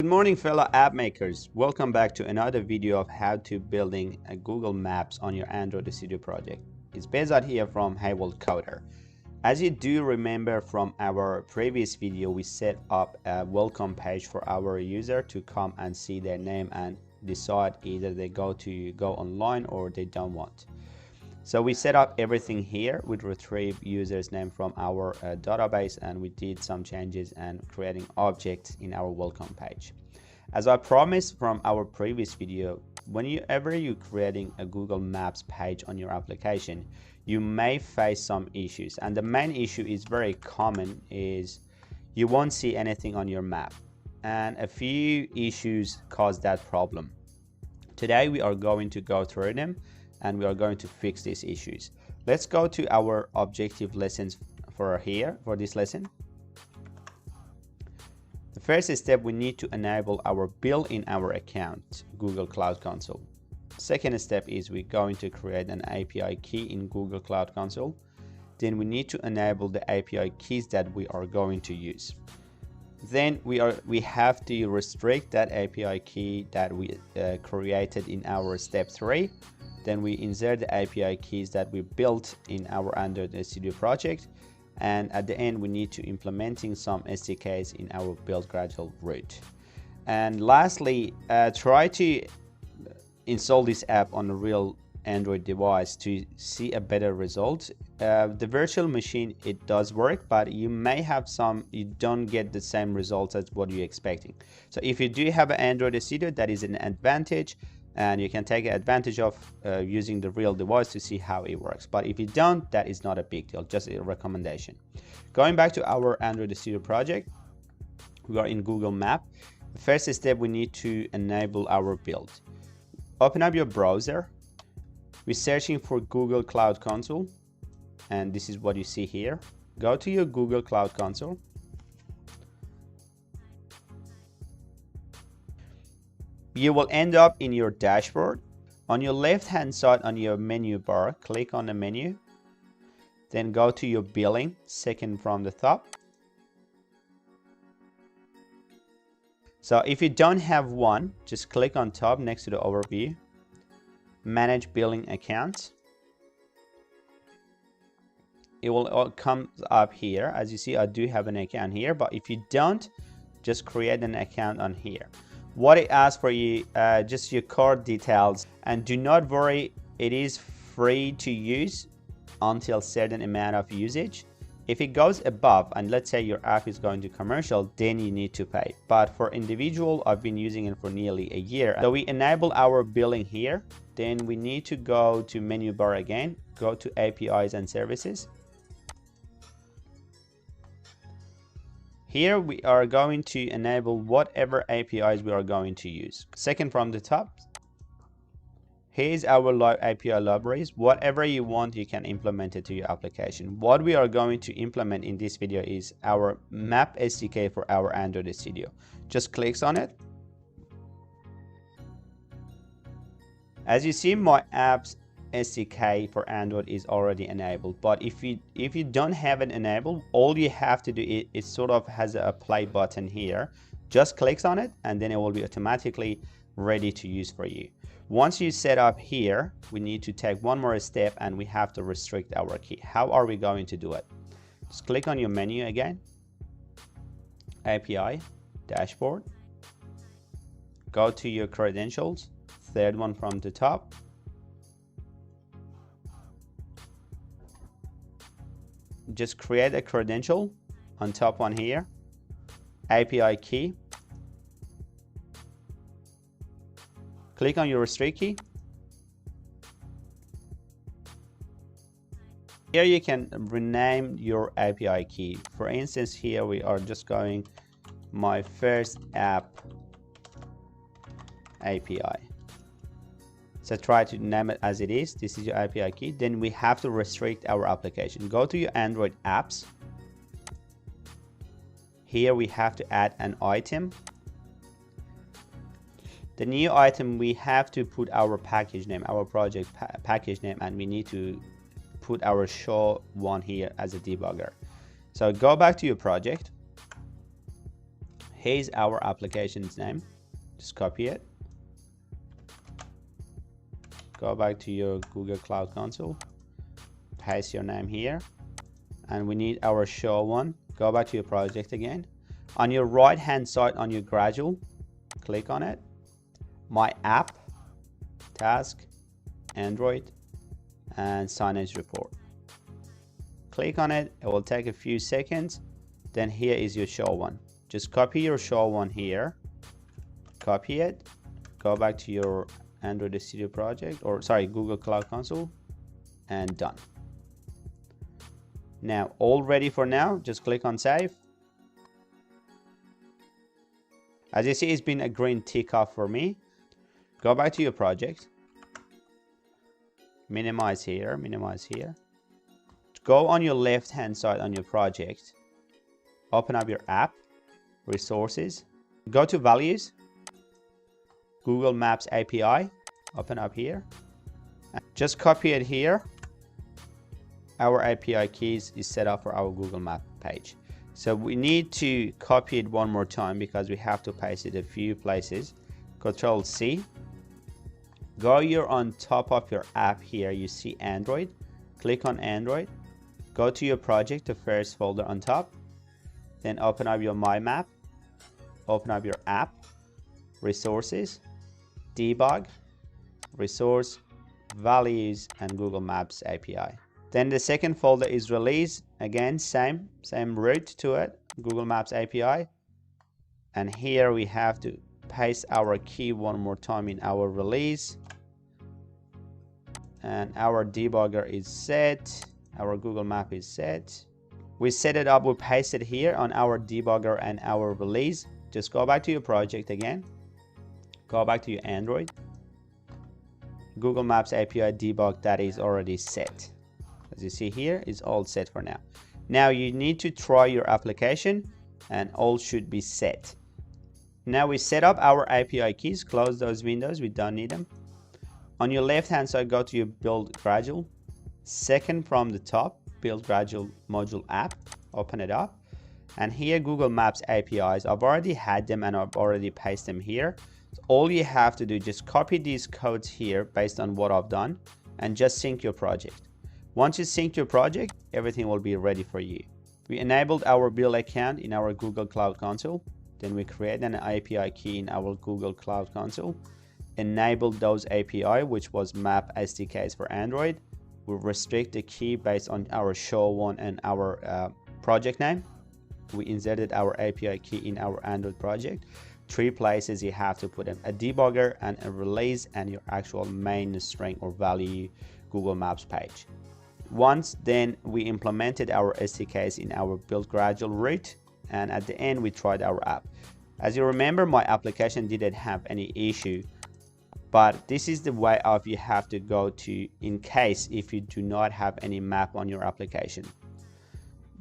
Good morning, fellow app makers. Welcome back to another video of how to building a Google Maps on your Android Studio project. It's Behzad here from World Coder. As you do remember from our previous video, we set up a welcome page for our user to come and see their name and decide either they go online or they don't want. So we set up everything here. We retrieve user's name from our database, and we did some changes and creating objects in our welcome page. As I promised from our previous video, whenever you're creating a Google Maps page on your application, you may face some issues. And the main issue is very common is you won't see anything on your map. And a few issues cause that problem. Today we are going to go through them and we are going to fix these issues. Let's go to our objective lessons for this lesson. The first step, we need to enable our build in our account, Google Cloud Console. Second step is we're going to create an API key in Google Cloud Console. Then we need to enable the API keys that we are going to use. Then we have to restrict that API key that we created in our step 3. Then we insert the API keys that we built in our Android Studio project. And at the end, we need to implementing some SDKs in our build gradual route. And lastly, try to install this app on a real Android device to see a better result. The virtual machine, it does work, but you may have you don't get the same results as what you're expecting. So if you do have an Android Studio, that is an advantage, and you can take advantage of using the real device to see how it works. But if you don't, that is not a big deal, just a recommendation. Going back to our Android Studio project, we are in Google Map. The first step, we need to enable our build. Open up your browser. We're searching for Google Cloud Console, and this is what you see here. Go to your Google Cloud Console. You will end up in your dashboard. On your left hand side on your menu bar, click on the menu, then go to your billing, second from the top. So if you don't have one, just click on top next to the overview, manage billing accounts. It will all come up here. As you see, I do have an account here, but if you don't, just create an account on here. What it asks for you, just your card details, and do not worry, it is free to use until certain amount of usage. If it goes above, and let's say your app is going to commercial, then you need to pay. But for individual, I've been using it for nearly a year. So we enable our billing here. Then we need to go to menu bar again, go to APIs and services. Here we are going to enable whatever APIs we are going to use. Second from the top, here's our API libraries. Whatever you want, you can implement it to your application. What we are going to implement in this video is our map SDK for our Android Studio. Just clicks on it. As you see, my apps SDK for Android is already enabled, but if you don't have it enabled, all you have to do is it sort of has a play button here. Just clicks on it and then it will be automatically ready to use for you. Once you set up here, we need to take one more step and we have to restrict our key. How are we going to do it? Just click on your menu again, API, dashboard, go to your credentials, third one from the top. Just create a credential on top one here, API key. Click on your restrict key. Here you can rename your API key. For instance, here we are just going my first app API. So try to name it as it is. This is your API key. Then we have to restrict our application. Go to your Android apps. Here we have to add an item. The new item, we have to put our package name, our project package name, and we need to put our show one here as a debugger. So go back to your project. Here's our application's name. Just copy it. Go back to your Google Cloud Console. Paste your name here. And we need our show one. Go back to your project again. On your right hand side on your Gradual, click on it. My app, task, Android, and signage report. Click on it. It will take a few seconds. Then here is your show one. Just copy your show one here. Copy it. Go back to your Android Studio project, or sorry, Google Cloud Console, and done. Now, all ready for now. Just click on save. As you see, it's been a green tick off for me. Go back to your project. Minimize here, minimize here. Go on your left hand side on your project. Open up your app, resources. Go to values. Google Maps API. Open up here. Just copy it here. Our API keys is set up for our Google Map page. So we need to copy it one more time because we have to paste it a few places. Control C. Go here on top of your app here, you see Android. Click on Android. Go to your project, the first folder on top. Then open up your My Map. Open up your app, resources, debug, resource, values, and Google Maps API. Then the second folder is release. Again, same route to it, Google Maps API. And here we have to paste our key one more time in our release. And our debugger is set. Our Google Map is set. We set it up, we paste it here on our debugger and our release. Just go back to your project again. Go back to your Android. Google Maps API debug, that is already set. As you see here, it's all set for now. Now you need to try your application and all should be set. Now we set up our API keys, close those windows, we don't need them. On your left hand side, go to your build Gradual. Second from the top, build Gradual module app, open it up. And here Google Maps APIs, I've already had them and I've already pasted them here. So all you have to do, just copy these codes here based on what I've done and just sync your project. Once you sync your project, everything will be ready for you. We enabled our build account in our Google Cloud Console. Then we create an API key in our Google Cloud Console. Enabled those API, which was map SDKs for Android. We restrict the key based on our show one and our project name. We inserted our API key in our Android project. 3 places you have to put in a debugger and a release and your actual main string or value Google Maps page. Once then we implemented our SDKs in our build Gradual route, and at the end we tried our app. As you remember, my application didn't have any issue, but this is the way of you have to go to in case if you do not have any map on your application.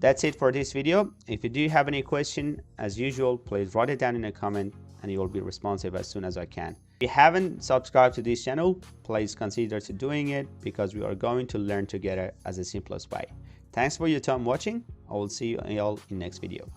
That's it for this video. If you do have any question, as usual, please write it down in a comment and you will be responsive as soon as I can. If you haven't subscribed to this channel, please consider to doing it because we are going to learn together as the simplest way. Thanks for your time watching. I will see you all in next video.